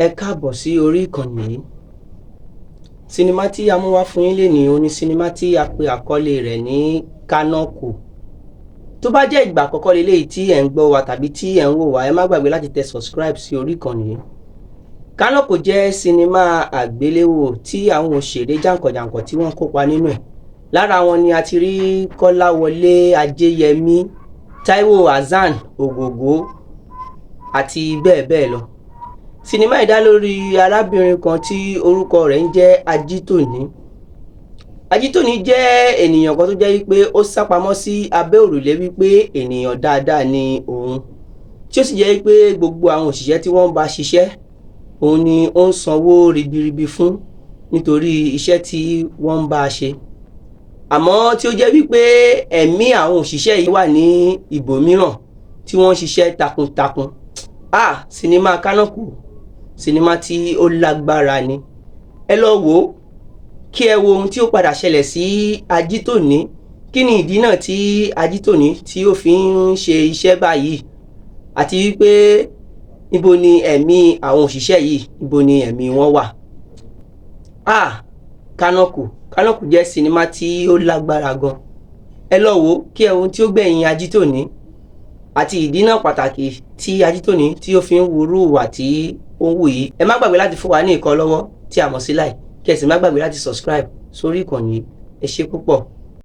Ẹ káàbọ̀ sí orí ìkànnì yìí. Sinimá tí a mú wá fún yín lénìí òun ni sinimá tí a pe àkọlé rẹ̀ ní Kánọ́kù. Tó bá jẹ́ ìgbà àkọ́kọ́ leléyìí tí ẹ̀ ń gbọ́ wa tàbí tí ẹ̀ ń wò wá, ẹ má gbàgbé láti tẹ subscribe sí orí ìkànnì yìí. Kánọ́kù jẹ́ sinimá àgbéléwò tí àwọn òṣèré jàǹkànjàǹkàn tí wọ́n kópa nínú ẹ̀. Lára wọn ni a ti rí Kọ́láwọlé Ajéyẹmí, Táíwò Hassan Ògògó àti bẹ́ẹ̀ bẹ́ẹ̀ lọ. Sinimá yìí dá lórí arábìnrin kan tí orúkọ rẹ̀ ń jẹ́ Ajítòní. Ajítòní jẹ́ ènìyàn kan tó jẹ́ wípé ó sápamọ́ sí abẹ́ òrùlé wípé ènìyàn dáadáa ni òun, tí ó sì jẹ́ wípé gbogbo àwọn òṣìṣẹ́ tí wọ́n ń bá ṣiṣẹ́ òun ni ó ń sanwó ribiribi fún nítorí iṣẹ́ tí wọ́n ń bá a ṣe. Àmọ́ tí ó jẹ́ wípé ẹ̀mí àwọn òṣìṣẹ́ yìí wà ní ibòmíràn tí wọ́n ń ṣiṣẹ́ takuntakun. Sinimá Kánọ́kù, sinimá tí ó lágbára ni. Ẹ lọ wò ó kí ẹ wo ohun tí ó padà ṣẹlẹ̀ sí Ajítòní. Kí ni ìdí náà tí Ajítòní tí ó fi ń ṣe iṣẹ́ báyìí, àti wípé níbo ni ẹ̀mí àwọn òṣìṣẹ́ yìí, níbo ni ẹ̀mí wọn wà. Kánọ́kù jẹ́ sinimá tí ó lágbára gan. Ẹ lọ wò ó kí ẹ wo ohun tí ó gbẹ̀yìn Ajítòní àti ìdí náà pàtàkì tí Ajítòní tí ó fi ń wúrú ìwà tí ó ń wù yìí. Ẹ má gbàgbé láti fún wa ní ìkan lọ́wọ́ tí a mọ̀ sí like, kí ẹ sì má gbàgbé láti subscribe sórí ìkànnì yìí. Ẹ ṣé púpọ̀.